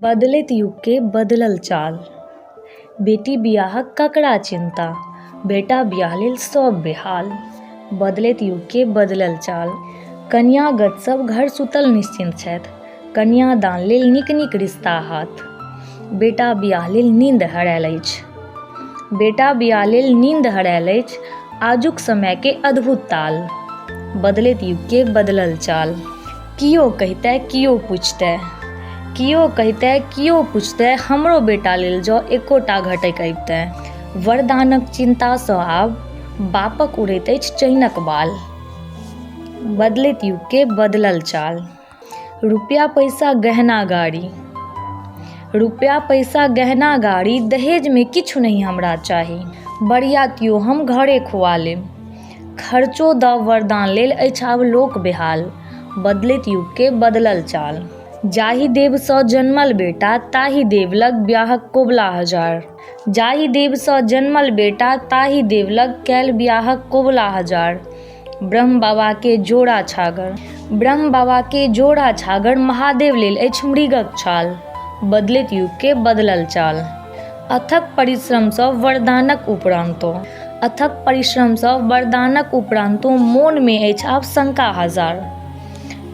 बदलैत युग के बदलल चाल। बेटी बियाहक ककरा चिंता, बेटा बियाह लेल सब बेहाल। बदलैत युग के बदलल चाल। कन्यागत सब घर सुतल निश्चिंत छथि, कन्यादान लेल नीक नीक रिश्ता हाथ। बेटा बियाह लेल नींद हरायल अछि, बेटा बियाह लेल नींद हरायल अछि। आजुक समय के अद्भुत ताल। बदलैत युग के बदलल चाल। कियो कहितै कियो पूछतै, कियो कहितै कियो पूछतै, हमरो बेटा लेल जँ एकोटा घटक अबितै। वरदानक चिन्तासँ आब बापक उड़ैत अछि चैनक बाल। बदलैत युग के बदलल चाल। रुपया पैसा गहना गाड़ी, रुपया पैसा गहना गाड़ी, दहेज में किछु नहीं हमरा चाही। बरियातियो हम घरे खुआ लेब, खर्चो द वरदान लेल अछि आब लोक बेहाल। बदलैत युग के बदलल चाल। जाहि देवसँ जन्मल बेटा ताहि देव लग बियाहक कोबला हजार। जाहि देवसँ जन्मल बेटा ताहि देव लग कैल बियाहक कोबला हजार। ब्रह्म बाबा के जोड़ा छागर, ब्रह्म बाबा के जोड़ा छागर, महादेव लेल अछि मृगक छाल। बदलैत युग के बदलल चाल। अथक परिश्रमसँ वरदानक उपरांतो, अथक परिश्रमसँ वरदानक उपरांतो मोन में अछि आब शंका हजार।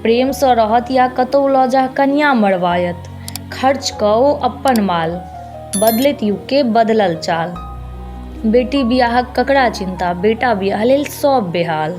प्रेमसँ रहत या कतौ लऽ जा कन्या मरवायत, खर्च कऽ ओ अपन माल। बदलैत युग के बदलल चाल। बेटी बियाहक ककरा चिंता, बेटा बियाह लेल सब बेहाल।